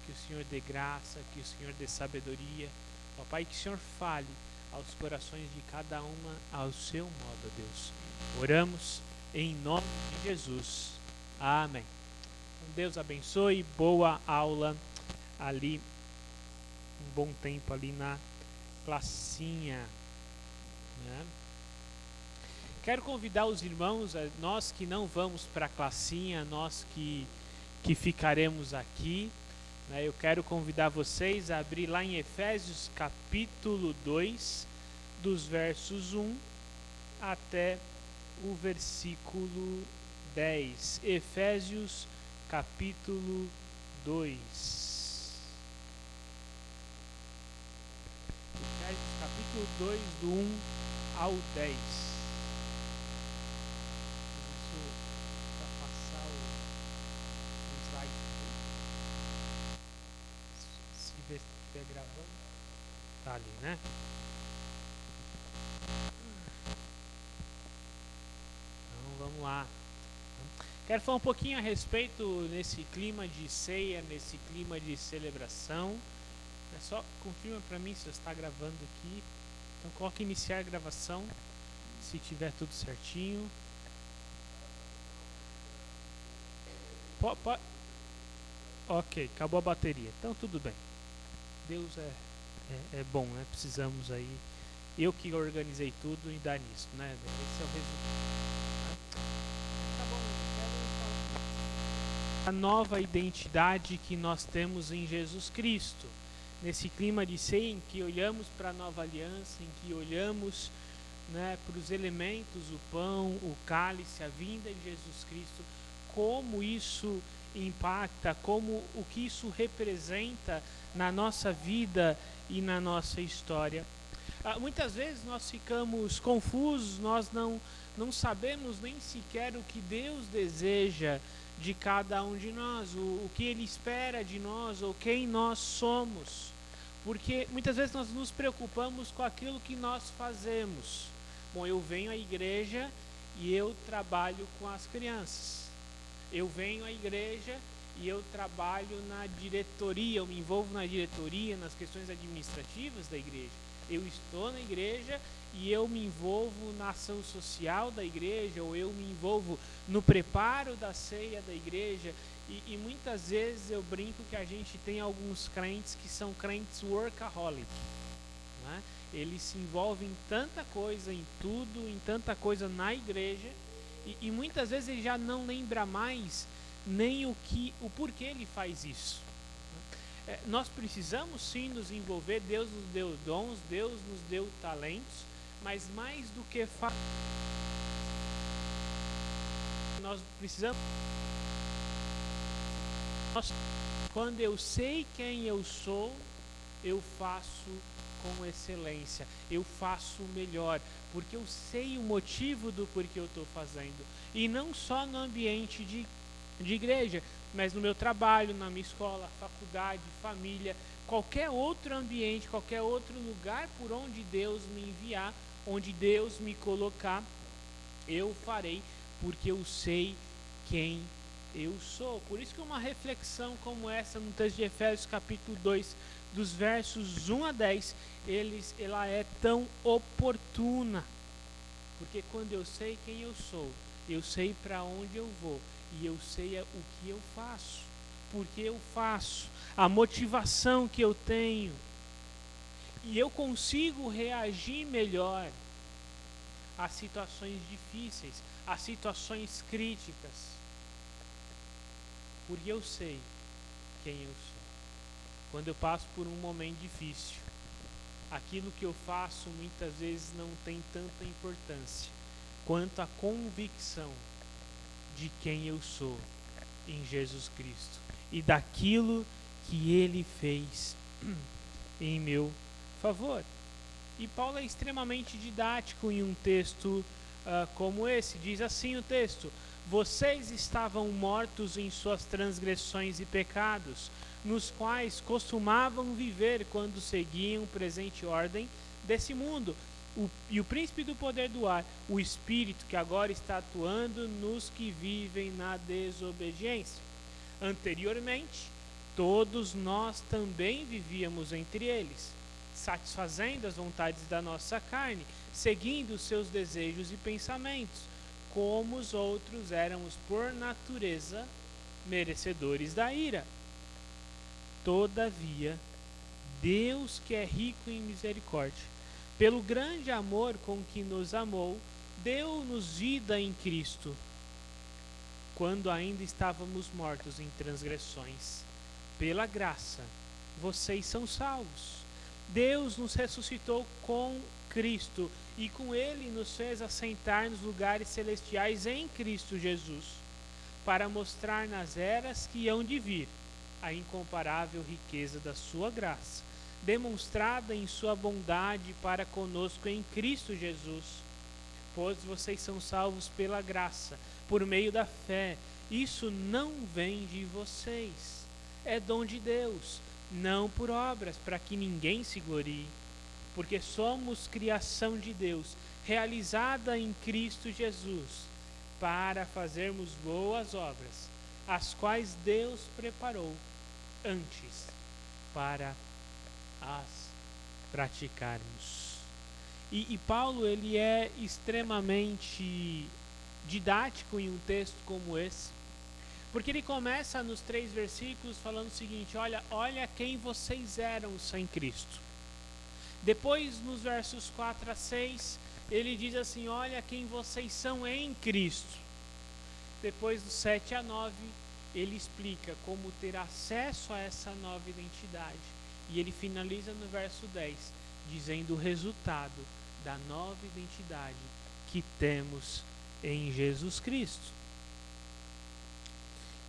que o Senhor dê graça, que o Senhor dê sabedoria. Ó Pai, que o Senhor fale aos corações de cada uma ao seu modo, ó Deus. Oramos em nome de Jesus. Amém. Deus abençoe, boa aula ali, um bom tempo ali na classinha, né? Quero convidar os irmãos, nós que não vamos para a classinha, nós que ficaremos aqui, né? Eu quero convidar vocês a abrir lá em Efésios capítulo 2, dos versos 1 até o versículo 10. Efésios capítulo 2. Efésios capítulo 2, do 1 ao 10. Para passar o slide. Se estiver gravando, tá ali, né? Então vamos lá. Quero falar um pouquinho a respeito nesse clima de ceia, nesse clima de celebração. Só confirma para mim se está gravando aqui. Então coloque iniciar a gravação, se tiver tudo certinho. Ok, acabou a bateria. Então tudo bem. Deus é bom, né? Precisamos aí. Eu que organizei tudo e dar nisso, né? Esse é o resultado. Tá bom, eu quero falar a nova identidade que nós temos em Jesus Cristo. Nesse clima de ceia em que olhamos para a nova aliança, em que olhamos, né, para os elementos, o pão, o cálice, a vinda de Jesus Cristo, como isso impacta, como o que isso representa na nossa vida e na nossa história. Muitas vezes nós ficamos confusos, nós não sabemos nem sequer o que Deus deseja de cada um de nós, o que Ele espera de nós, ou quem nós somos, porque muitas vezes nós nos preocupamos com aquilo que nós fazemos. Bom, eu venho à igreja e eu trabalho com as crianças, eu venho à igreja e eu trabalho na diretoria, eu me envolvo na diretoria, nas questões administrativas da igreja, eu estou na igreja e eu me envolvo na ação social da igreja, ou eu me envolvo no preparo da ceia da igreja, e muitas vezes eu brinco que a gente tem alguns crentes que são crentes workaholic, né? Eles se envolvem em tanta coisa, em tudo, em tanta coisa na igreja, e muitas vezes ele já não lembra mais nem o porquê ele faz isso. Nós precisamos sim nos envolver, Deus nos deu dons, Deus nos deu talentos, mas mais do que nós precisamos, quando eu sei quem eu sou, eu faço com excelência, eu faço melhor, porque eu sei o motivo do porquê eu estou fazendo, e não só no ambiente de igreja, mas no meu trabalho, na minha escola, faculdade, família, qualquer outro ambiente, qualquer outro lugar por onde Deus me enviar, onde Deus me colocar, eu farei, porque eu sei quem eu sou. Por isso que uma reflexão como essa no texto de Efésios capítulo 2, dos versos 1 a 10, ela é tão oportuna, porque quando eu sei quem eu sou, eu sei para onde eu vou, e eu sei o que eu faço, porque eu faço, a motivação que eu tenho, e eu consigo reagir melhor a situações difíceis, a situações críticas, porque eu sei quem eu sou. Quando eu passo por um momento difícil, aquilo que eu faço muitas vezes não tem tanta importância quanto a convicção de quem eu sou em Jesus Cristo e daquilo que Ele fez em meu favor. E Paulo é extremamente didático em um texto como esse. Diz assim o texto: vocês estavam mortos em suas transgressões e pecados, nos quais costumavam viver quando seguiam a presente ordem desse mundo, e o príncipe do poder do ar, o espírito que agora está atuando nos que vivem na desobediência. Anteriormente, todos nós também vivíamos entre eles, satisfazendo as vontades da nossa carne, seguindo os seus desejos e pensamentos. Como os outros, éramos por natureza merecedores da ira. Todavia, Deus, que é rico em misericórdia, pelo grande amor com que nos amou, deu-nos vida em Cristo, quando ainda estávamos mortos em transgressões. Pela graça, vocês são salvos. Deus nos ressuscitou com Cristo e com Ele nos fez assentar nos lugares celestiais em Cristo Jesus, para mostrar nas eras que hão de vir a incomparável riqueza da sua graça, demonstrada em sua bondade para conosco em Cristo Jesus. Pois vocês são salvos pela graça, por meio da fé. Isso não vem de vocês, é dom de Deus, não por obras, para que ninguém se glorie. Porque somos criação de Deus, realizada em Cristo Jesus, para fazermos boas obras, as quais Deus preparou antes para as praticarmos. E Paulo, ele é extremamente didático em um texto como esse, porque ele começa nos 3 versículos falando o seguinte: olha quem vocês eram sem Cristo. Depois, nos versos 4 a 6, ele diz assim: olha quem vocês são em Cristo. Depois, do 7 a 9, ele explica como ter acesso a essa nova identidade. E ele finaliza no verso 10, dizendo o resultado da nova identidade que temos em Jesus Cristo.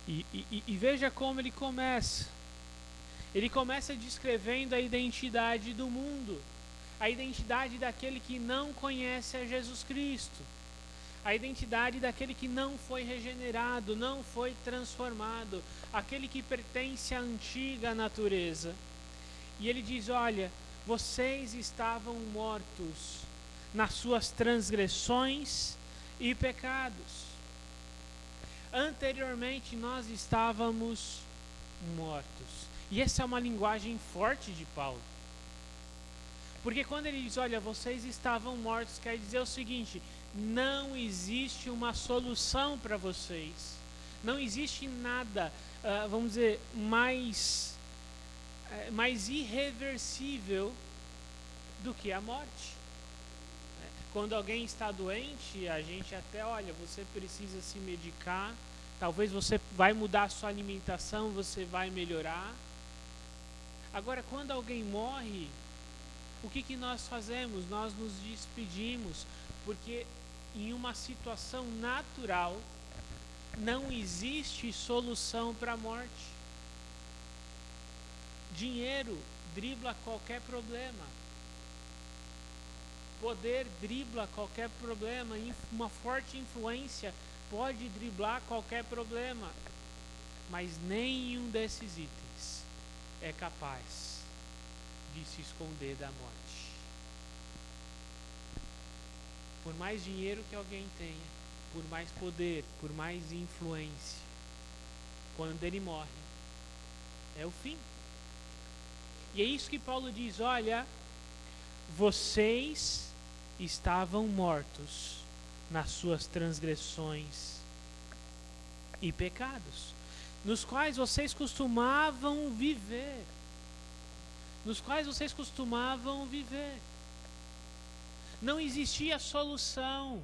E veja como ele começa. Ele começa descrevendo a identidade do mundo, a identidade daquele que não conhece a Jesus Cristo, a identidade daquele que não foi regenerado, não foi transformado, aquele que pertence à antiga natureza. E ele diz: olha, vocês estavam mortos nas suas transgressões e pecados. Anteriormente nós estávamos mortos. E essa é uma linguagem forte de Paulo. Porque quando ele diz: olha, vocês estavam mortos, quer dizer o seguinte: não existe uma solução para vocês. Não existe nada, vamos dizer, mais irreversível do que a morte. Quando alguém está doente, a gente até, olha, você precisa se medicar, talvez você vai mudar a sua alimentação, você vai melhorar. Agora, quando alguém morre, o que nós fazemos? Nós nos despedimos, porque em uma situação natural não existe solução para a morte. Dinheiro dribla qualquer problema. Poder dribla qualquer problema. Uma forte influência pode driblar qualquer problema. Mas nenhum desses itens é capaz de se esconder da morte. Por mais dinheiro que alguém tenha, por mais poder, por mais influência, quando ele morre, é o fim. E é isso que Paulo diz: olha, vocês estavam mortos nas suas transgressões e pecados, nos quais vocês costumavam viver. Não existia solução.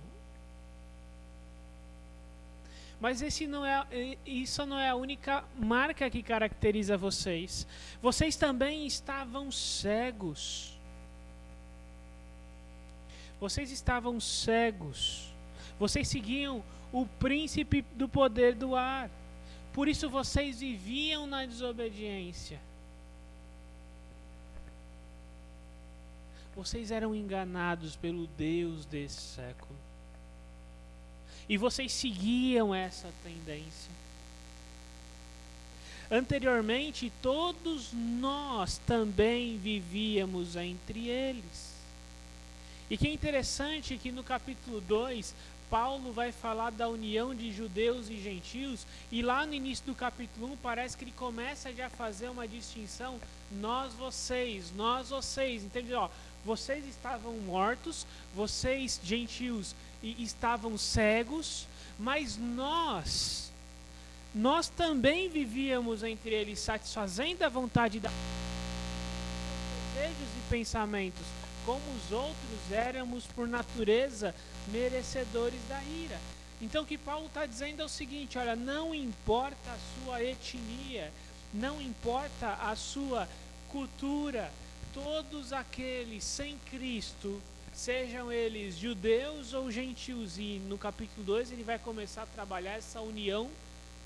Mas isso não é a única marca que caracteriza vocês. Vocês também estavam cegos. Vocês seguiam o príncipe do poder do ar. Por isso vocês viviam na desobediência. Vocês eram enganados pelo Deus desse século. E vocês seguiam essa tendência. Anteriormente, todos nós também vivíamos entre eles. E que é interessante que no capítulo 2, Paulo vai falar da união de judeus e gentios, e lá no início do capítulo 1 parece que ele começa já a fazer uma distinção, nós, vocês, entende? Ó, vocês estavam mortos, vocês, gentios, estavam cegos, mas nós também vivíamos entre eles, satisfazendo a vontade da desejos e pensamentos, como os outros éramos por natureza merecedores da ira. Então o que Paulo está dizendo é o seguinte, olha, não importa a sua etnia, não importa a sua cultura, todos aqueles sem Cristo, sejam eles judeus ou gentios, e no capítulo 2 ele vai começar a trabalhar essa união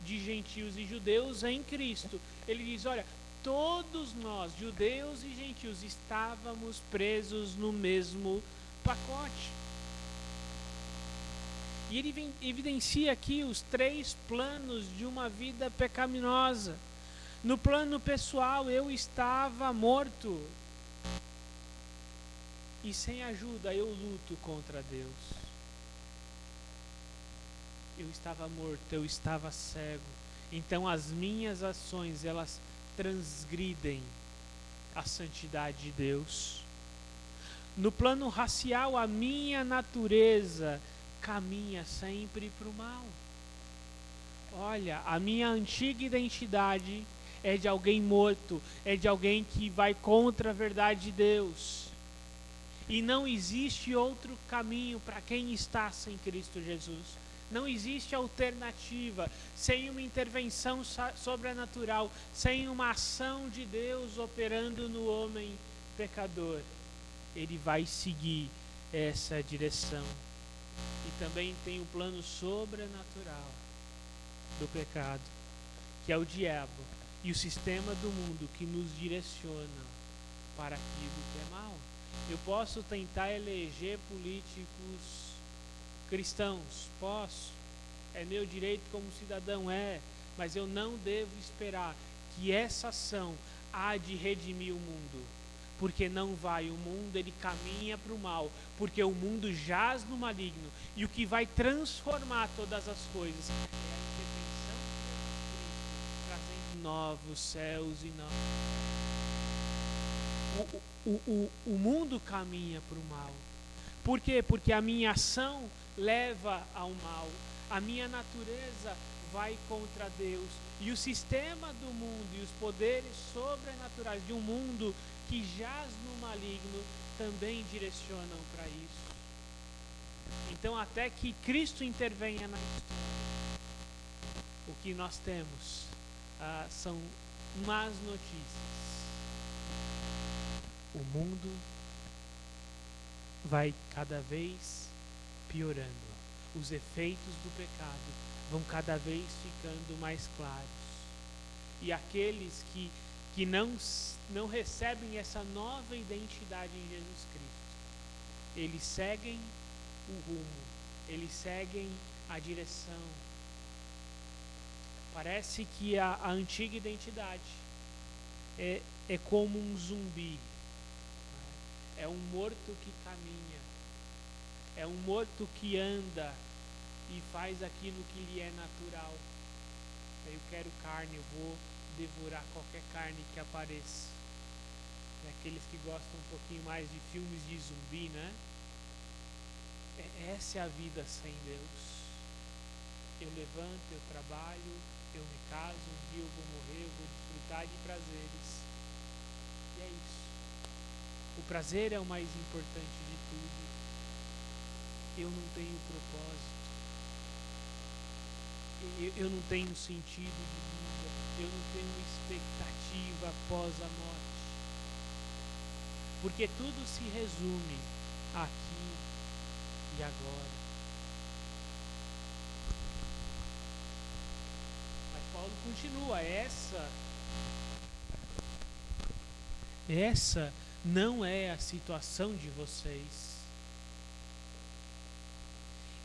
de gentios e judeus em Cristo. Ele diz, olha, todos nós, judeus e gentios, estávamos presos no mesmo pacote. E ele evidencia aqui os 3 planos de uma vida pecaminosa. No plano pessoal, eu estava morto. E sem ajuda, eu luto contra Deus. Eu estava morto, eu estava cego. Então as minhas ações, elas transgridem a santidade de Deus. No plano racial, a minha natureza caminha sempre para o mal. Olha, a minha antiga identidade é de alguém morto, é de alguém que vai contra a verdade de Deus. E não existe outro caminho para quem está sem Cristo Jesus. Não existe alternativa, sem uma intervenção sobrenatural, sem uma ação de Deus operando no homem pecador. Ele vai seguir essa direção. E também tem o plano sobrenatural do pecado, que é o diabo e o sistema do mundo que nos direcionam para aquilo que é mal. Eu posso tentar eleger políticos cristãos, posso, é meu direito como cidadão, mas eu não devo esperar que essa ação há de redimir o mundo, porque não vai, o mundo ele caminha para o mal, porque o mundo jaz no maligno, e o que vai transformar todas as coisas é a redenção de Cristo, trazendo novos céus e novos. O mundo caminha para o mal. Por quê? Porque a minha ação leva ao mal, a minha natureza vai contra Deus, e o sistema do mundo e os poderes sobrenaturais de um mundo que jaz no maligno também direcionam para isso. Então, até que Cristo intervenha na história, o que nós temos são más notícias. O mundo vai cada vez piorando. Os efeitos do pecado vão cada vez ficando mais claros. E aqueles que não recebem essa nova identidade em Jesus Cristo, eles seguem o rumo, eles seguem a direção. Parece que a antiga identidade é como um zumbi. É um morto que caminha, é um morto que anda e faz aquilo que lhe é natural. Eu quero carne, eu vou devorar qualquer carne que apareça. E aqueles que gostam um pouquinho mais de filmes de zumbi, né? Essa é a vida sem Deus. Eu levanto, eu trabalho, eu me caso, um dia eu vou morrer, eu vou desfrutar de prazeres. E é isso. O prazer é o mais importante de tudo. Eu não tenho propósito. Eu não tenho sentido de vida. Eu não tenho expectativa após a morte. Porque tudo se resume aqui e agora. Mas Paulo continua, essa não é a situação de vocês.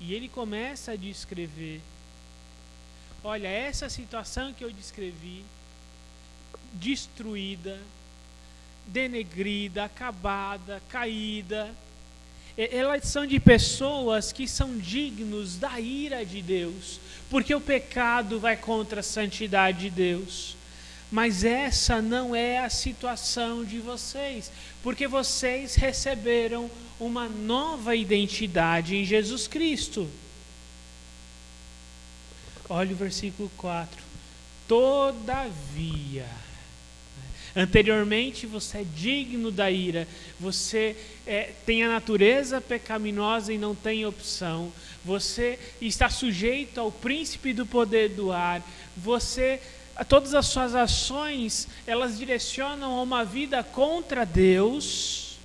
E ele começa a descrever, olha, essa situação que eu descrevi, destruída, denegrida, acabada, caída, Elas são de pessoas que são dignos da ira de Deus, porque o pecado vai contra a santidade de Deus. Mas essa não é a situação de vocês, porque vocês receberam uma nova identidade em Jesus Cristo. Olha o versículo 4. Todavia, anteriormente você é digno da ira, você tem a natureza pecaminosa e não tem opção, você está sujeito ao príncipe do poder do ar, todas as suas ações, elas direcionam a uma vida contra Deus.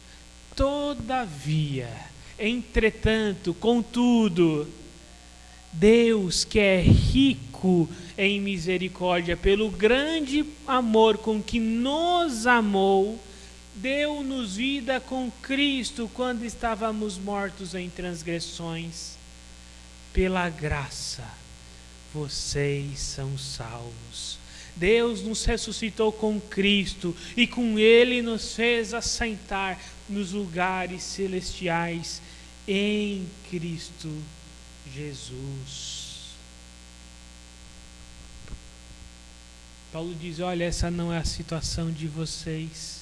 Todavia, entretanto, contudo, Deus, que é rico em misericórdia, pelo grande amor com que nos amou, deu-nos vida com Cristo quando estávamos mortos em transgressões. Pela graça, vocês são salvos. Deus nos ressuscitou com Cristo e com Ele nos fez assentar nos lugares celestiais em Cristo Jesus. Paulo diz: olha, essa não é a situação de vocês,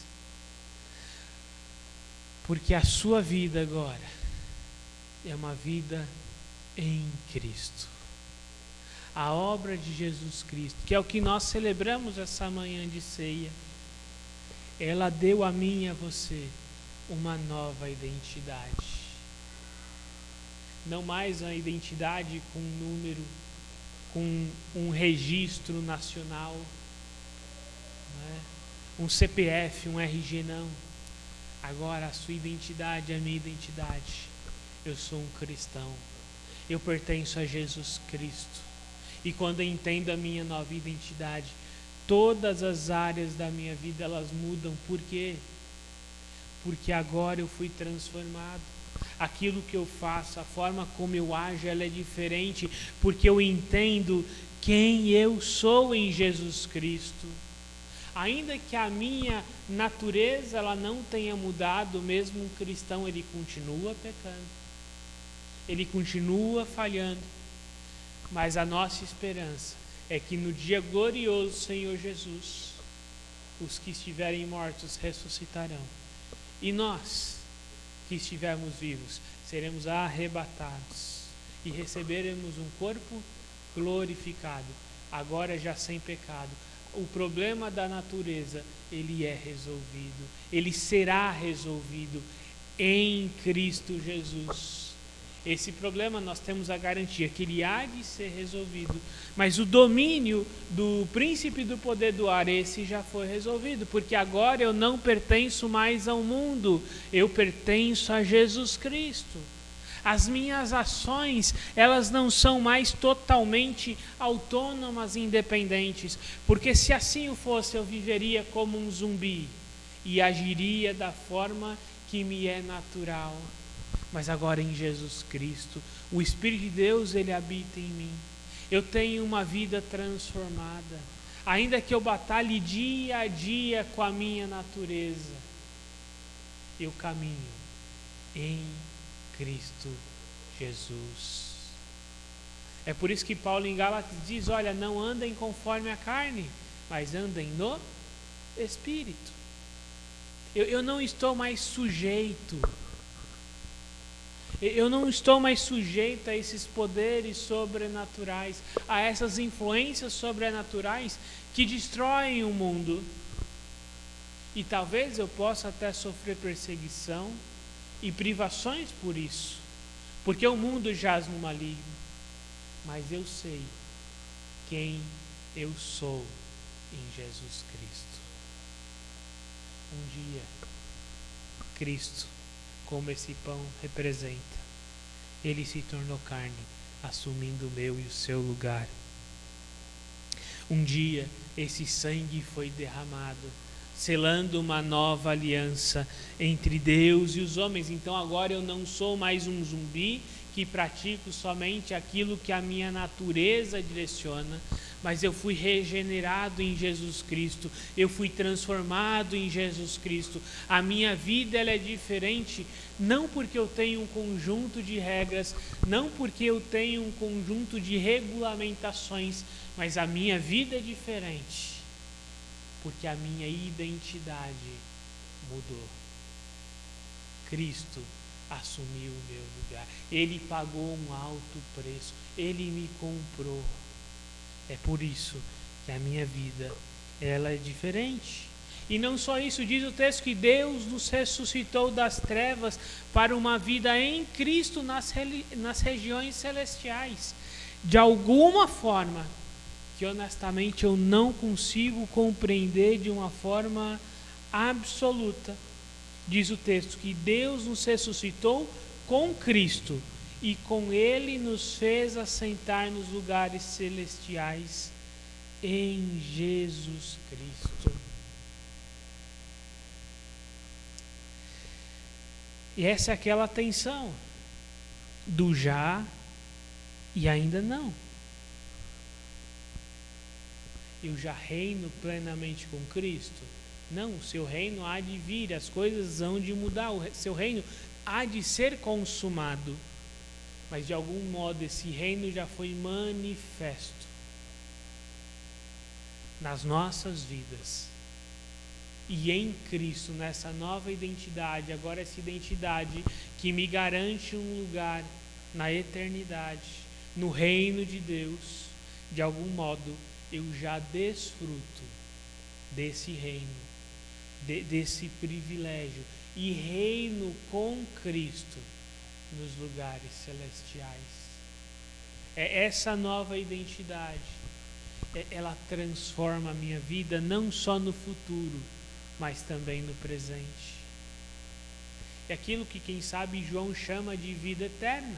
porque a sua vida agora é uma vida em Cristo. A obra de Jesus Cristo, que é o que nós celebramos essa manhã de ceia, ela deu a mim e a você uma nova identidade. Não mais uma identidade com um número, com um registro nacional, um CPF, um RG, não. Agora a sua identidade é a minha identidade. Eu sou um cristão. Eu pertenço a Jesus Cristo. E quando eu entendo a minha nova identidade, todas as áreas da minha vida elas mudam. Por quê? Porque agora eu fui transformado. Aquilo que eu faço, a forma como eu ajo, ela é diferente, porque eu entendo quem eu sou em Jesus Cristo. Ainda que a minha natureza ela não tenha mudado, mesmo um cristão ele continua pecando, ele continua falhando, mas a nossa esperança é que no dia glorioso do Senhor Jesus, os que estiverem mortos ressuscitarão, e nós que estivermos vivos seremos arrebatados e receberemos um corpo glorificado, agora já sem pecado. O problema da natureza, ele é resolvido, ele será resolvido em Cristo Jesus. Esse problema nós temos a garantia que ele há de ser resolvido, mas o domínio do príncipe do poder do ar, esse já foi resolvido, porque agora eu não pertenço mais ao mundo, eu pertenço a Jesus Cristo. As minhas ações, elas não são mais totalmente autônomas e independentes, porque se assim fosse, eu viveria como um zumbi e agiria da forma que me é natural. Mas agora em Jesus Cristo, o Espírito de Deus, ele habita em mim. Eu tenho uma vida transformada. Ainda que eu batalhe dia a dia com a minha natureza, eu caminho em Cristo Jesus. É por isso que Paulo em Gálatas diz: olha, não andem conforme a carne, mas andem no Espírito. Eu não estou mais sujeito. Eu não estou mais sujeito a esses poderes sobrenaturais, a essas influências sobrenaturais que destroem o mundo. E talvez eu possa até sofrer perseguição e privações por isso, porque o mundo jaz no maligno. Mas eu sei quem eu sou em Jesus Cristo. Um dia, Cristo, como esse pão representa, ele se tornou carne, assumindo o meu e o seu lugar. Um dia esse sangue foi derramado, selando uma nova aliança entre Deus e os homens. Então agora eu não sou mais um zumbi que pratico somente aquilo que a minha natureza direciona, mas eu fui regenerado em Jesus Cristo, eu fui transformado em Jesus Cristo. A minha vida ela é diferente, não porque eu tenho um conjunto de regras, não porque eu tenho um conjunto de regulamentações, mas a minha vida é diferente, porque a minha identidade mudou. Cristo assumiu o meu lugar, Ele pagou um alto preço, Ele me comprou. É por isso que a minha vida ela é diferente. E não só isso, diz o texto que Deus nos ressuscitou das trevas para uma vida em Cristo nas regiões celestiais. De alguma forma, que honestamente eu não consigo compreender de uma forma absoluta, diz o texto que Deus nos ressuscitou com Cristo e com Ele nos fez assentar nos lugares celestiais em Jesus Cristo. E essa é aquela tensão do já e ainda não. Eu já reino plenamente com Cristo? Não, o seu reino há de vir, as coisas hão de mudar, o seu reino há de ser consumado. Mas de algum modo esse reino já foi manifesto nas nossas vidas. E em Cristo, nessa nova identidade, agora essa identidade que me garante um lugar na eternidade, no reino de Deus, de algum modo eu já desfruto desse reino, desse privilégio, e reino com Cristo nos lugares celestiais. É essa nova identidade, ela transforma a minha vida não só no futuro, mas também no presente. É aquilo que, quem sabe, João chama de vida eterna.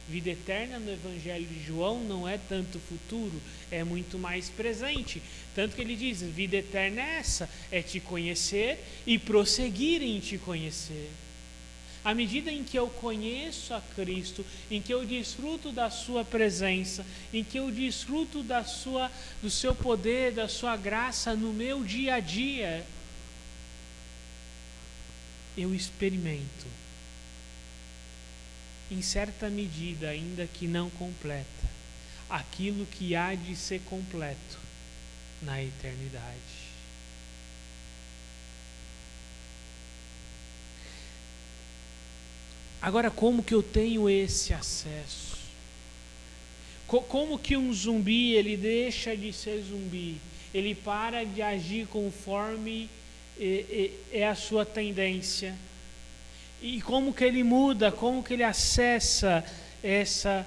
Vida eterna no Evangelho de João não é tanto futuro, é muito mais presente. Tanto que ele diz, vida eterna é essa, é te conhecer e prosseguir em te conhecer. À medida em que eu conheço a Cristo, em que eu desfruto da sua presença, em que eu desfruto do seu poder, da sua graça no meu dia a dia, eu experimento, em certa medida, ainda que não completa, aquilo que há de ser completo na eternidade. Agora, como que eu tenho esse acesso? Como que um zumbi, ele deixa de ser zumbi? Ele para de agir conforme é a sua tendência? E como que ele muda? Como que ele acessa essa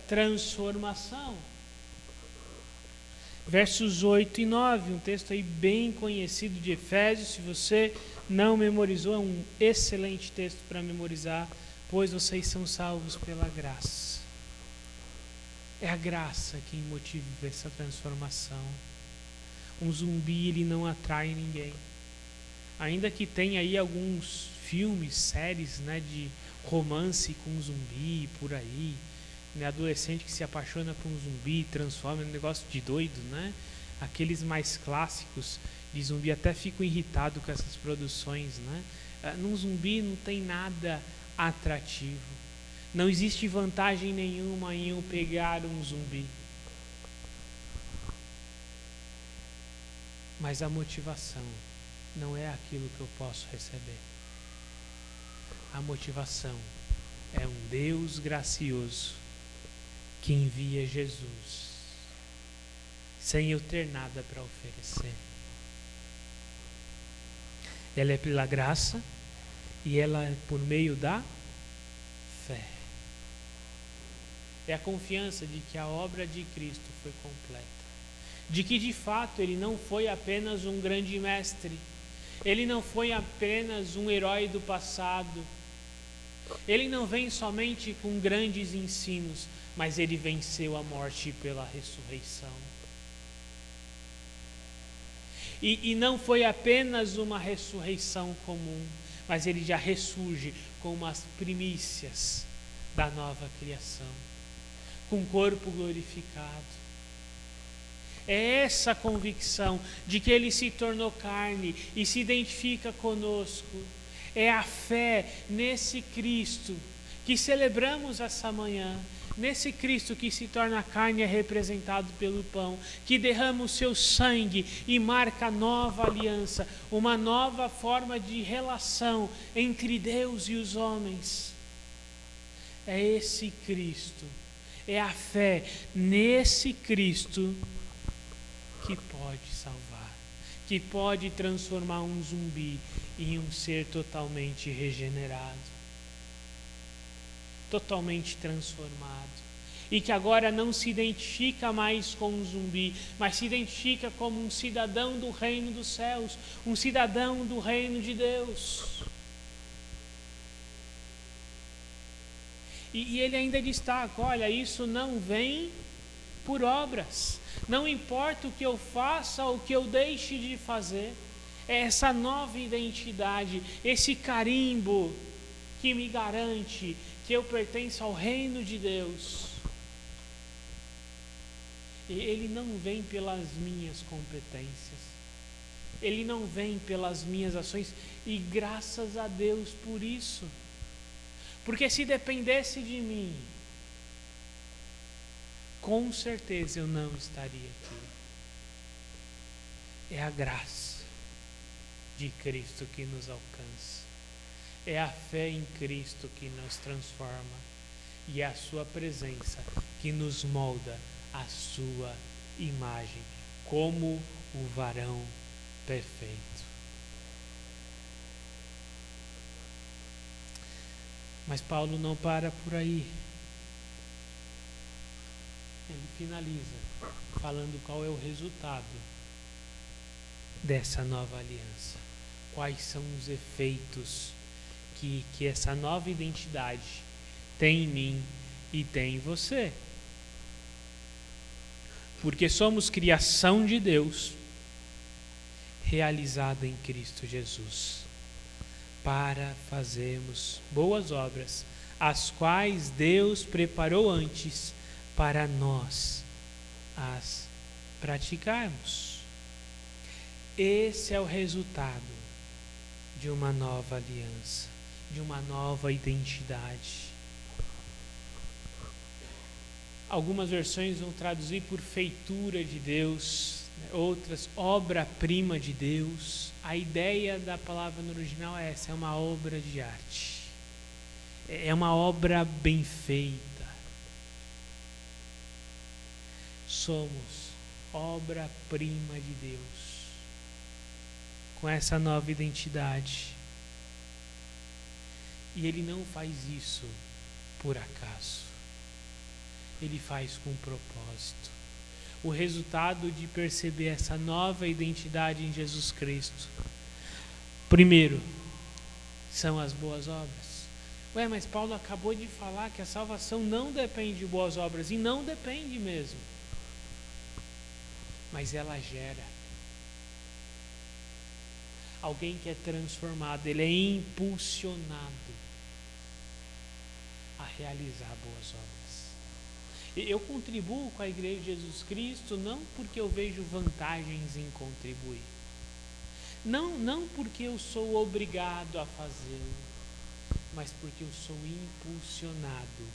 transformação? Versos 8 e 9, um texto aí bem conhecido de Efésios. Se você não memorizou, é um excelente texto para memorizar, pois vocês são salvos pela graça. É a graça quem motiva essa transformação. Um zumbi, ele não atrai ninguém. Ainda que tenha aí alguns filmes, séries, né, de romance com zumbi por aí, né, adolescente que se apaixona por um zumbi, transforma em um negócio de doido, né? Aqueles mais clássicos de zumbi, até fico irritado com essas produções, né? Num zumbi não tem nada atrativo. Não existe vantagem nenhuma em eu pegar um zumbi. Mas a motivação não é aquilo que eu posso receber. A motivação é um Deus gracioso que envia Jesus sem eu ter nada para oferecer. Ela é pela graça e ela é por meio da fé. É a confiança de que a obra de Cristo foi completa. De que de fato ele não foi apenas um grande mestre. Ele não foi apenas um herói do passado. Ele não vem somente com grandes ensinos, mas ele venceu a morte pela ressurreição. E não foi apenas uma ressurreição comum, mas ele já ressurge como as primícias da nova criação, com o corpo glorificado. É essa convicção de que Ele se tornou carne e se identifica conosco. É a fé nesse Cristo que celebramos essa manhã. Nesse Cristo que se torna carne é representado pelo pão, que derrama o seu sangue e marca a nova aliança, uma nova forma de relação entre Deus e os homens. É esse Cristo, é a fé nesse Cristo que pode salvar, que pode transformar um zumbi em um ser totalmente regenerado, totalmente transformado, e que agora não se identifica mais com um zumbi, mas se identifica como um cidadão do reino dos céus, um cidadão do reino de Deus. E ele ainda destaca: olha, isso não vem por obras, não importa o que eu faça ou o que eu deixe de fazer, é essa nova identidade, esse carimbo que me garante que eu pertenço ao reino de Deus. E ele não vem pelas minhas competências, ele não vem pelas minhas ações, e graças a Deus por isso, porque se dependesse de mim, com certeza eu não estaria aqui. É a graça de Cristo que nos alcança, é a fé em Cristo que nos transforma, e é a sua presença que nos molda a sua imagem, como o varão perfeito. Mas Paulo não para por aí. Ele finaliza falando qual é o resultado dessa nova aliança. Quais são os efeitos que essa nova identidade tem em mim e tem em você. Porque somos criação de Deus, realizada em Cristo Jesus, para fazermos boas obras, as quais Deus preparou antes para nós as praticarmos. Esse é o resultado de uma nova aliança, de uma nova identidade. Algumas versões vão traduzir por feitura de Deus, outras, obra-prima de Deus. A ideia da palavra no original é essa: é uma obra de arte, é uma obra bem feita. Somos obra-prima de Deus, com essa nova identidade. E Ele não faz isso por acaso, Ele faz com propósito. O resultado de perceber essa nova identidade em Jesus Cristo, primeiro, são as boas obras. Mas Paulo acabou de falar que a salvação não depende de boas obras, e não depende mesmo. Mas ela gera. Alguém que é transformado, ele é impulsionado a realizar boas obras. Eu contribuo com a Igreja de Jesus Cristo não porque eu vejo vantagens em contribuir. Não porque eu sou obrigado a fazê-lo, mas porque eu sou impulsionado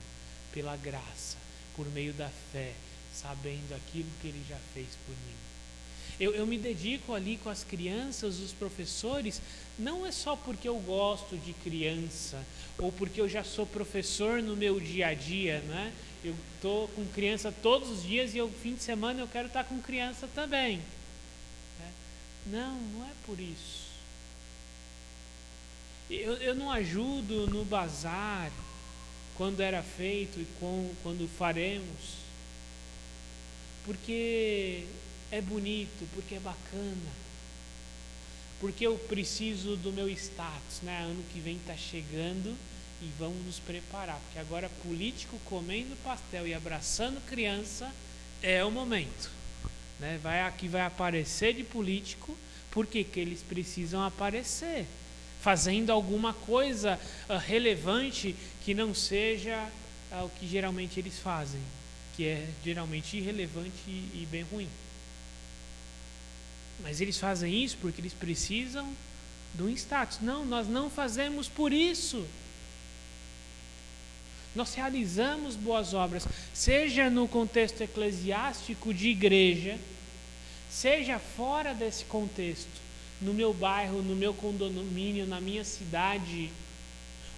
pela graça, por meio da fé, sabendo aquilo que Ele já fez por mim. Eu me dedico ali com as crianças, os professores, não é só porque eu gosto de criança, ou porque eu já sou professor no meu dia a dia, né? Eu estou com criança todos os dias e o fim de semana eu quero estar com criança também. Não é por isso. Eu não ajudo no bazar quando era feito e quando faremos, porque é bonito, porque é bacana, porque eu preciso do meu status, né? Ano que vem está chegando e vamos nos preparar, porque agora político comendo pastel e abraçando criança é o momento, né? Aqui vai aparecer de político, porque que eles precisam aparecer, fazendo alguma coisa relevante que não seja o que geralmente eles fazem, que é geralmente irrelevante e bem ruim. Mas eles fazem isso porque eles precisam de um status. Não, nós não fazemos por isso. Nós realizamos boas obras, seja no contexto eclesiástico de igreja, seja fora desse contexto, no meu bairro, no meu condomínio, na minha cidade,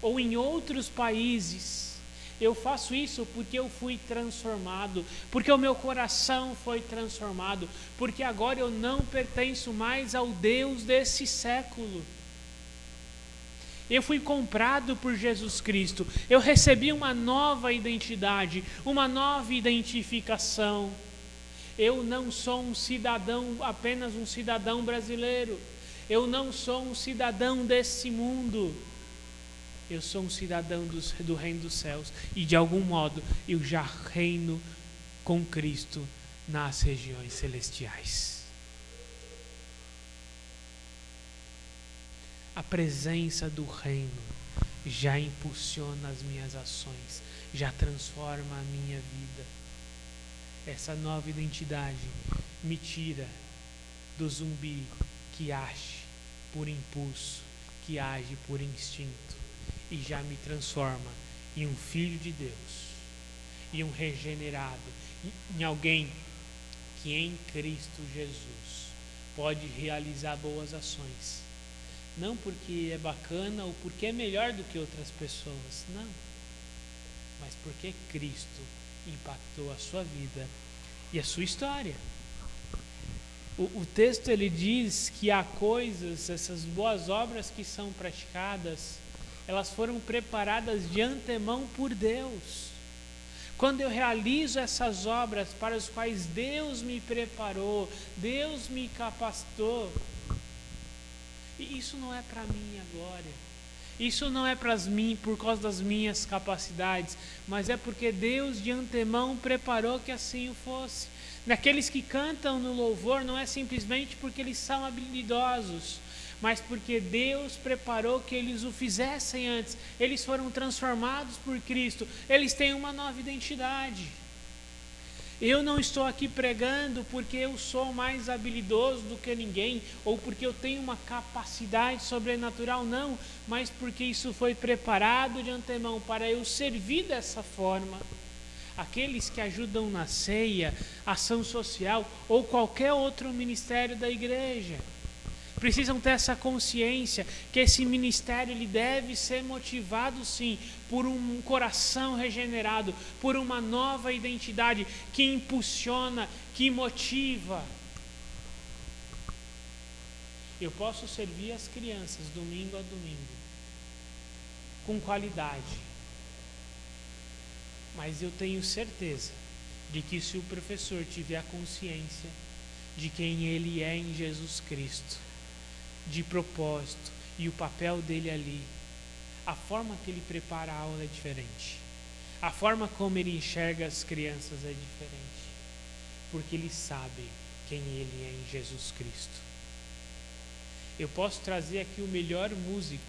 ou em outros países. Eu faço isso porque eu fui transformado, porque o meu coração foi transformado, porque agora eu não pertenço mais ao Deus desse século. Eu fui comprado por Jesus Cristo. Eu recebi uma nova identidade, uma nova identificação. Eu não sou um cidadão, apenas um cidadão brasileiro. Eu não sou um cidadão desse mundo. Eu sou um cidadão do reino dos céus. E de algum modo eu já reino com Cristo nas regiões celestiais. A presença do reino já impulsiona as minhas ações, já transforma a minha vida. Essa nova identidade me tira do zumbi que age por impulso, que age por instinto, e já me transforma em um filho de Deus, em um regenerado, em alguém que em Cristo Jesus pode realizar boas ações. Não porque é bacana ou porque é melhor do que outras pessoas, não. Mas porque Cristo impactou a sua vida e a sua história. O texto ele diz que há coisas, essas boas obras que são praticadas, elas foram preparadas de antemão por Deus. Quando eu realizo essas obras para as quais Deus me preparou, Deus me capacitou, e isso não é para minha glória, isso não é por causa das minhas capacidades, mas é porque Deus de antemão preparou que assim o fosse. Naqueles que cantam no louvor, não é simplesmente porque eles são habilidosos, mas porque Deus preparou que eles o fizessem antes. Eles foram transformados por Cristo, eles têm uma nova identidade. Eu não estou aqui pregando porque eu sou mais habilidoso do que ninguém, ou porque eu tenho uma capacidade sobrenatural, não, mas porque isso foi preparado de antemão para eu servir dessa forma. Aqueles que ajudam na ceia, ação social ou qualquer outro ministério da igreja precisam ter essa consciência que esse ministério ele deve ser motivado sim por um coração regenerado, por uma nova identidade que impulsiona, que motiva. Eu posso servir as crianças domingo a domingo com qualidade, mas eu tenho certeza de que se o professor tiver a consciência de quem ele é em Jesus Cristo, de propósito e o papel dele ali, a forma que ele prepara a aula é diferente, a forma como ele enxerga as crianças é diferente, porque ele sabe quem ele é em Jesus Cristo. Eu posso trazer aqui o melhor músico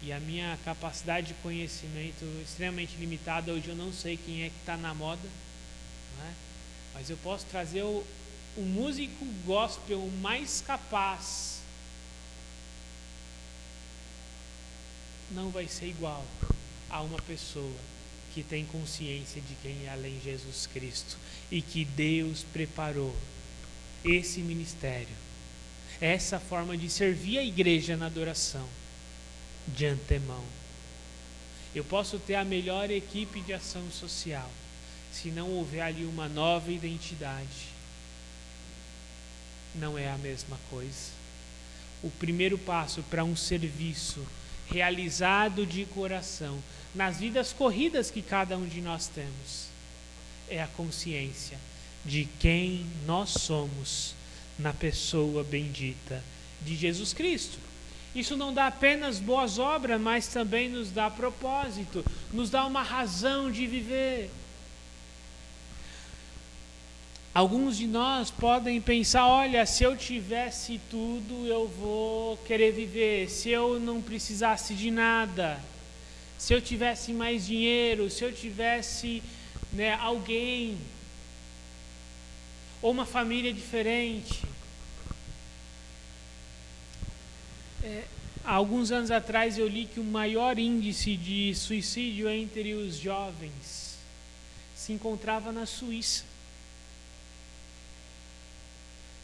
e a minha capacidade de conhecimento extremamente limitada, hoje eu não sei quem é que está na moda, não é? Mas eu posso trazer o músico gospel mais capaz, não vai ser igual a uma pessoa que tem consciência de quem é ela em Jesus Cristo e que Deus preparou esse ministério, essa forma de servir a igreja na adoração de antemão. Eu posso ter a melhor equipe de ação social, se não houver ali uma nova identidade, não é a mesma coisa. O primeiro passo para um serviço realizado de coração, nas vidas corridas que cada um de nós temos, é a consciência de quem nós somos na pessoa bendita de Jesus Cristo. Isso não dá apenas boas obras, mas também nos dá propósito, nos dá uma razão de viver. Alguns de nós podem pensar, olha, se eu tivesse tudo, eu vou querer viver. Se eu não precisasse de nada, se eu tivesse mais dinheiro, se eu tivesse alguém. ou uma família diferente. Há alguns anos atrás eu li que o maior índice de suicídio entre os jovens se encontrava na Suíça.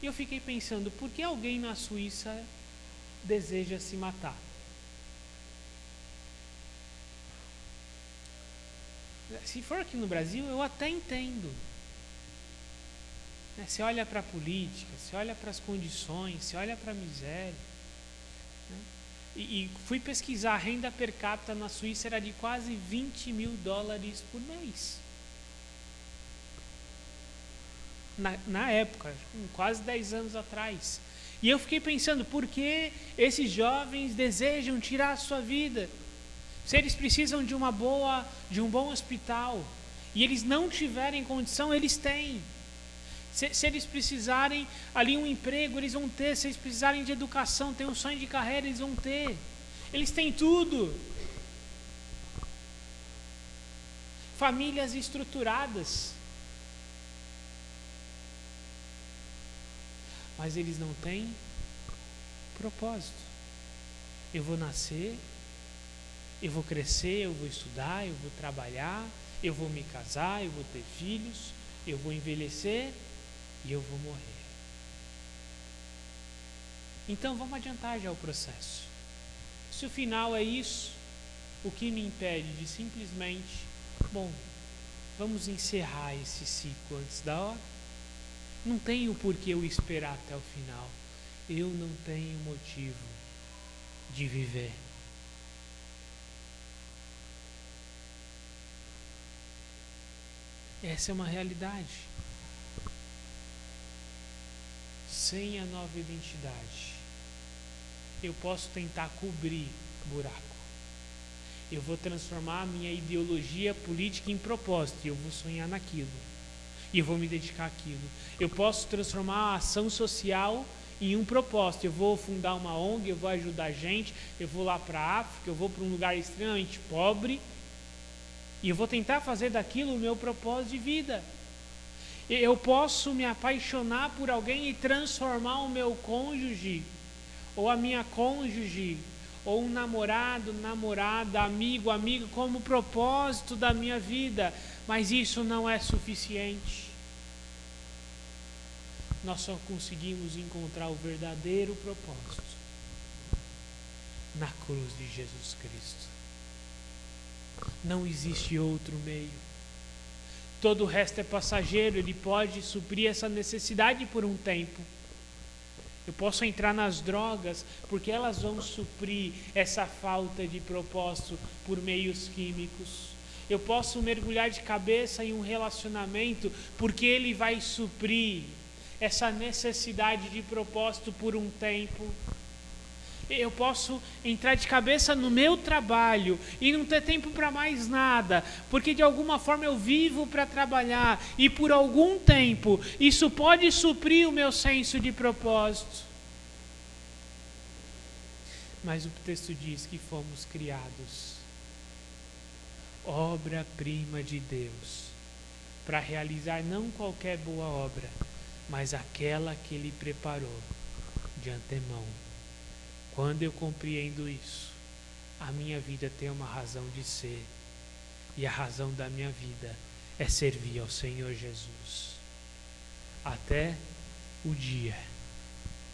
E eu fiquei pensando, por que alguém na Suíça deseja se matar? Se for aqui no Brasil, eu até entendo. Você olha para a política, você olha para as condições, você olha para a miséria. E fui pesquisar, a renda per capita na Suíça era de quase $20.000 por mês. Na época, quase 10 anos atrás. E eu fiquei pensando, por que esses jovens desejam tirar a sua vida? Se eles precisam de um bom hospital, e eles não tiverem condição, eles têm. Se eles precisarem ali um emprego, eles vão ter. Se eles precisarem de educação, ter um sonho de carreira, eles vão ter. Eles têm tudo. Famílias estruturadas. Mas eles não têm propósito. Eu vou nascer, eu vou crescer, eu vou estudar, eu vou trabalhar, eu vou me casar, eu vou ter filhos, eu vou envelhecer e eu vou morrer. Então vamos adiantar já o processo. Se o final é isso, o que me impede de simplesmente, vamos encerrar esse ciclo antes da hora? Não tenho por que eu esperar até o final. Eu não tenho motivo de viver. Essa é uma realidade. Sem a nova identidade, eu posso tentar cobrir buraco. Eu vou transformar a minha ideologia política em propósito e eu vou sonhar naquilo. E eu vou me dedicar àquilo. Eu posso transformar a ação social em um propósito. Eu vou fundar uma ONG, eu vou ajudar gente, eu vou lá para a África, eu vou para um lugar extremamente pobre e eu vou tentar fazer daquilo o meu propósito de vida. Eu posso me apaixonar por alguém e transformar o meu cônjuge, ou a minha cônjuge, ou um namorado, namorada, amigo, como propósito da minha vida, mas isso não é suficiente. Nós só conseguimos encontrar o verdadeiro propósito na cruz de Jesus Cristo. Não existe outro meio. Todo o resto é passageiro, ele pode suprir essa necessidade por um tempo. Eu posso entrar nas drogas porque elas vão suprir essa falta de propósito por meios químicos. Eu posso mergulhar de cabeça em um relacionamento porque ele vai suprir essa necessidade de propósito por um tempo. Eu posso entrar de cabeça no meu trabalho e não ter tempo para mais nada, porque de alguma forma eu vivo para trabalhar e por algum tempo isso pode suprir o meu senso de propósito. Mas o texto diz que fomos criados, obra-prima de Deus, para realizar não qualquer boa obra, mas aquela que Ele preparou de antemão. Quando eu compreendo isso, a minha vida tem uma razão de ser, e a razão da minha vida é servir ao Senhor Jesus, até o dia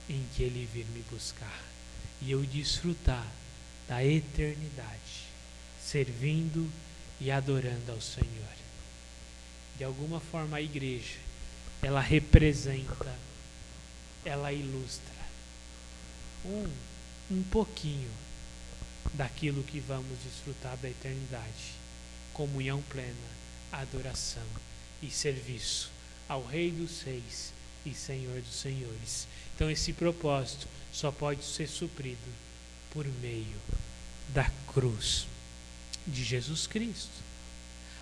em que Ele vir me buscar, e eu desfrutar da eternidade, servindo e adorando ao Senhor. De alguma forma a igreja, ela representa, ela ilustra um pouquinho daquilo que vamos desfrutar da eternidade. Comunhão plena, adoração e serviço ao Rei dos Reis e Senhor dos Senhores. Então esse propósito só pode ser suprido por meio da cruz de Jesus Cristo.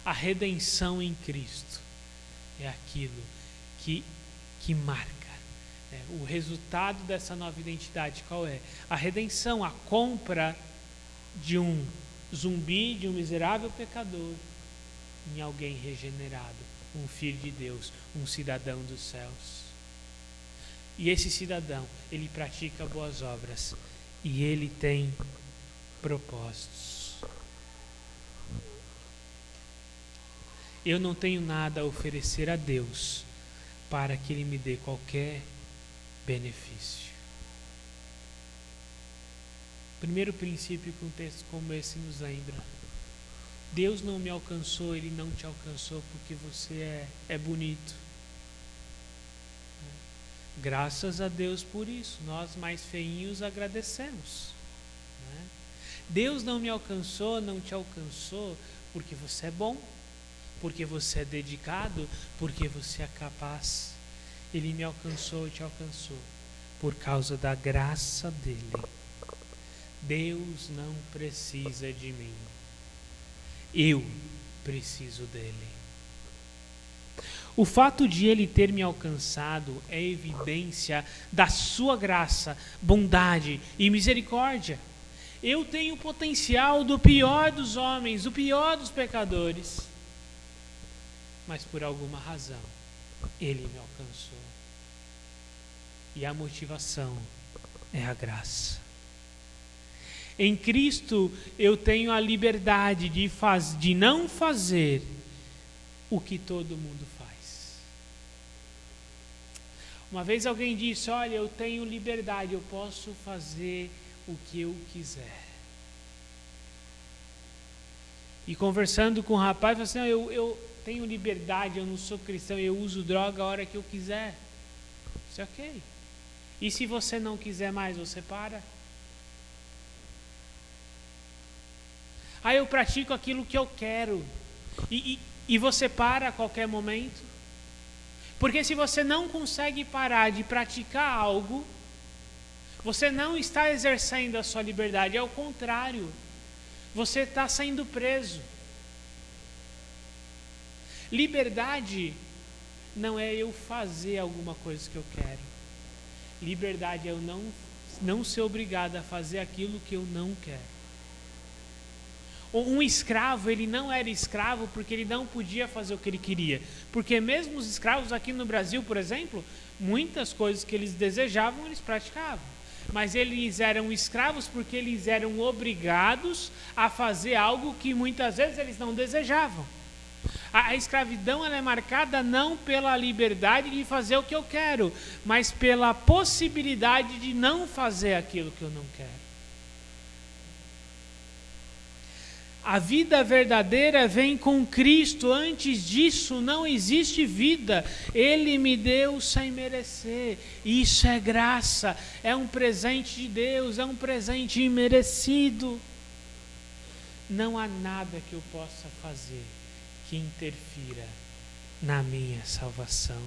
A redenção em Cristo é aquilo que marca. O resultado dessa nova identidade qual é? A redenção, a compra de um zumbi, de um miserável pecador, em alguém regenerado, um filho de Deus, um cidadão dos céus. E esse cidadão, ele pratica boas obras e ele tem propósitos. Eu não tenho nada a oferecer a Deus para que Ele me dê qualquer benefício. Primeiro princípio que um texto como esse nos lembra: Deus não me alcançou, Ele não te alcançou porque você é bonito. Graças a Deus por isso, nós mais feinhos agradecemos. Deus não me alcançou, não te alcançou porque você é bom, porque você é dedicado, porque você é capaz. Ele me alcançou e te alcançou por causa da graça dele. Deus não precisa de mim, eu preciso dele. O fato de ele ter me alcançado é evidência da sua graça, bondade e misericórdia. Eu tenho o potencial do pior dos homens, do pior dos pecadores, mas por alguma razão ele me alcançou. E a motivação é a graça. Em Cristo eu tenho a liberdade de não fazer o que todo mundo faz. Uma vez alguém disse: olha, eu tenho liberdade, eu posso fazer o que eu quiser. E conversando com o rapaz, eu falei assim: eu tenho liberdade, eu não sou cristão, eu uso droga a hora que eu quiser. Isso é ok. E se você não quiser mais, você para? Eu pratico aquilo que eu quero. E você para a qualquer momento? Porque se você não consegue parar de praticar algo, você não está exercendo a sua liberdade. É o contrário. Você está sendo preso. Liberdade não é eu fazer alguma coisa que eu quero. Liberdade é eu não ser obrigado a fazer aquilo que eu não quero. Um escravo, ele não era escravo porque ele não podia fazer o que ele queria. Porque mesmo os escravos aqui no Brasil, por exemplo, muitas coisas que eles desejavam, eles praticavam. Mas eles eram escravos porque eles eram obrigados a fazer algo que muitas vezes eles não desejavam. A escravidão ela é marcada não pela liberdade de fazer o que eu quero, mas pela possibilidade de não fazer aquilo que eu não quero. A vida verdadeira vem com Cristo. Antes disso não existe vida. Ele me deu sem merecer. Isso é graça. É um presente de Deus. É um presente imerecido. Não há nada que eu possa fazer que interfira na minha salvação.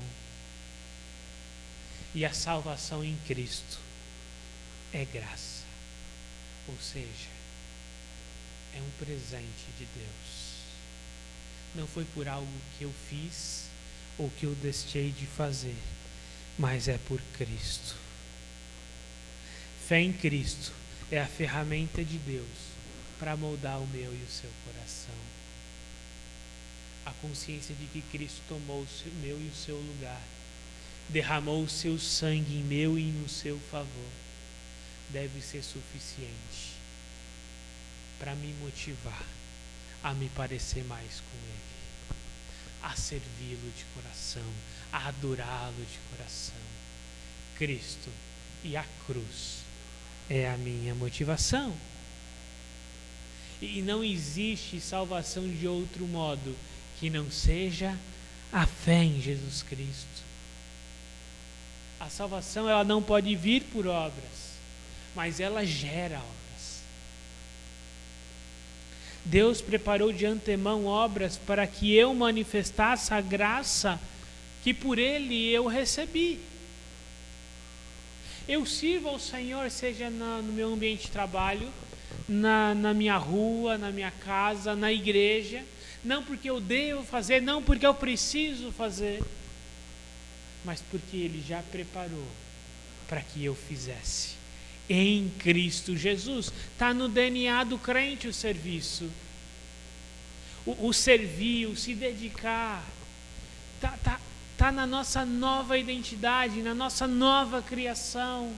E a salvação em Cristo é graça. Ou seja, é um presente de Deus. Não foi por algo que eu fiz ou que eu deixei de fazer, mas é por Cristo. Fé em Cristo é a ferramenta de Deus para moldar o meu e o seu coração. A consciência de que Cristo tomou o meu e o seu lugar, derramou o seu sangue em meu e no seu favor, deve ser suficiente para me motivar a me parecer mais com Ele, a servi-lo de coração, a adorá-lo de coração. Cristo e a cruz é a minha motivação. E não existe salvação de outro modo que não seja a fé em Jesus Cristo. A salvação ela não pode vir por obras, mas ela gera obras. Deus preparou de antemão obras para que eu manifestasse a graça que por Ele eu recebi. Eu sirvo ao Senhor, seja no meu ambiente de trabalho, na minha rua, na minha casa, na igreja, não porque eu devo fazer, não porque eu preciso fazer, mas porque Ele já preparou para que eu fizesse. Em Cristo Jesus. Está no DNA do crente o serviço. O servir, o se dedicar. Tá na nossa nova identidade, na nossa nova criação.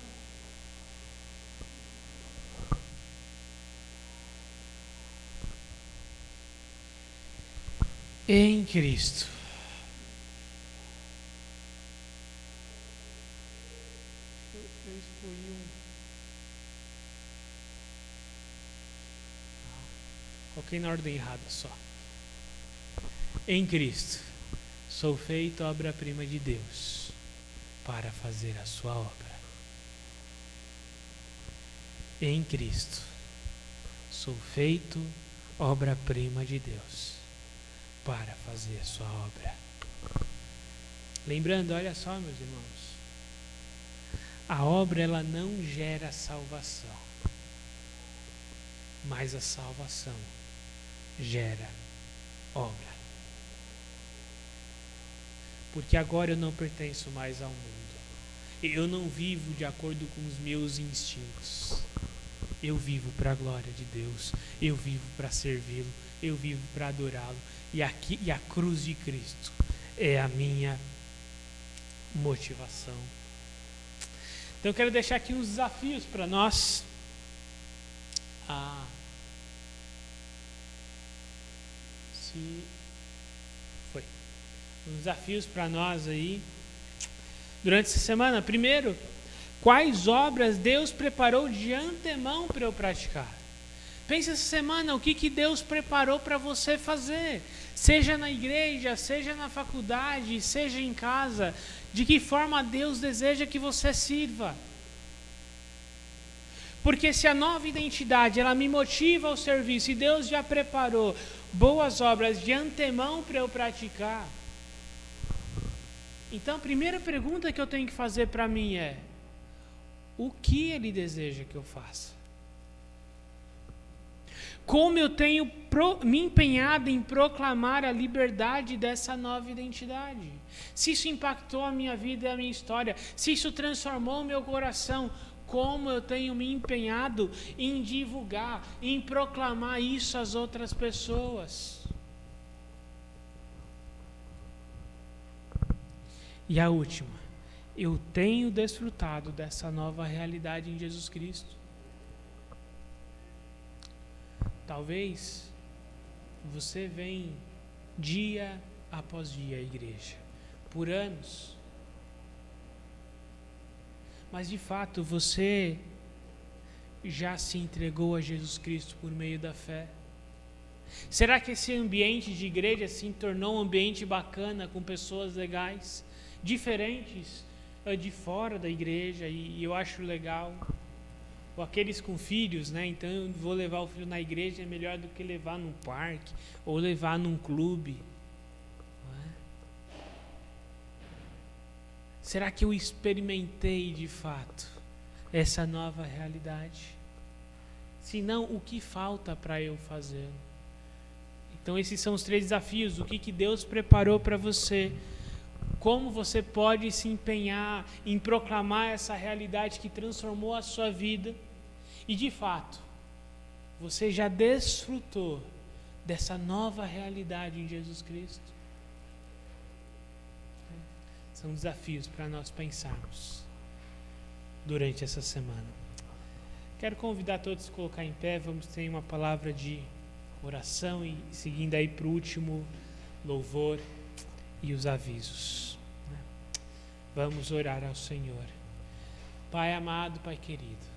Em Cristo. Eu escolhi coloquei na ordem errada só. Em Cristo, sou feito obra-prima de Deus para fazer a sua obra. Em Cristo, sou feito obra-prima de Deus para fazer a sua obra. Lembrando, olha só, meus irmãos, a obra ela não gera salvação, mas a salvação gera obra. Porque agora eu não pertenço mais ao mundo. Eu não vivo de acordo com os meus instintos. Eu vivo para a glória de Deus. Eu vivo para servi-lo. Eu vivo para adorá-lo. E a cruz de Cristo é a minha motivação. Então eu quero deixar aqui uns desafios para nós. Uns desafios para nós aí durante essa semana. Primeiro, quais obras Deus preparou de antemão para eu praticar? Pense essa semana o que Deus preparou para você fazer, seja na igreja, seja na faculdade, seja em casa. De que forma Deus deseja que você sirva? Porque se a nova identidade ela me motiva ao serviço e Deus já preparou boas obras de antemão para eu praticar, então a primeira pergunta que eu tenho que fazer para mim é: o que Ele deseja que eu faça? Como eu tenho me empenhado em proclamar a liberdade dessa nova identidade? Se isso impactou a minha vida e a minha história, se isso transformou o meu coração, como eu tenho me empenhado em divulgar, em proclamar isso às outras pessoas? E a última, eu tenho desfrutado dessa nova realidade em Jesus Cristo? Talvez você vem dia após dia à igreja, por anos, mas de fato você já se entregou a Jesus Cristo por meio da fé? Será que esse ambiente de igreja se tornou um ambiente bacana, com pessoas legais, diferentes de fora da igreja, e eu acho legal? Ou aqueles com filhos, né? Então eu vou levar o filho na igreja, é melhor do que levar num parque ou levar num clube. Não é? Será que eu experimentei de fato essa nova realidade? Se não, o que falta para eu fazer? Então esses são os 3 desafios. O que Deus preparou para você? Como você pode se empenhar em proclamar essa realidade que transformou a sua vida? E de fato, você já desfrutou dessa nova realidade em Jesus Cristo? São desafios para nós pensarmos durante essa semana. Quero convidar todos a se colocar em pé. Vamos ter uma palavra de oração e seguindo aí para o último louvor e os avisos. Vamos orar ao Senhor. Pai amado, Pai querido,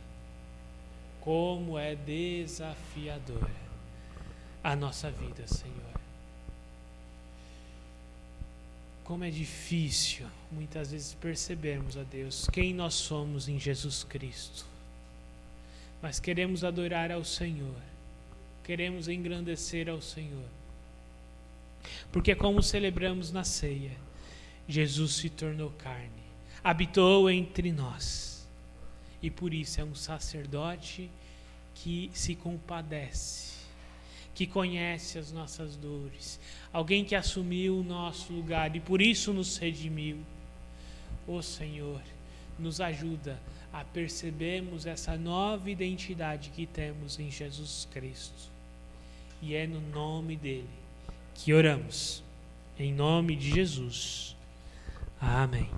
como é desafiadora a nossa vida, Senhor. Como é difícil muitas vezes percebermos, ó Deus, quem nós somos em Jesus Cristo. Mas queremos adorar ao Senhor, queremos engrandecer ao Senhor. Porque como celebramos na ceia, Jesus se tornou carne, habitou entre nós, e por isso é um sacerdote que se compadece, que conhece as nossas dores, alguém que assumiu o nosso lugar e por isso nos redimiu. Ó Senhor, nos ajuda a percebermos essa nova identidade que temos em Jesus Cristo, e é no nome dele que oramos. Em nome de Jesus. Amém.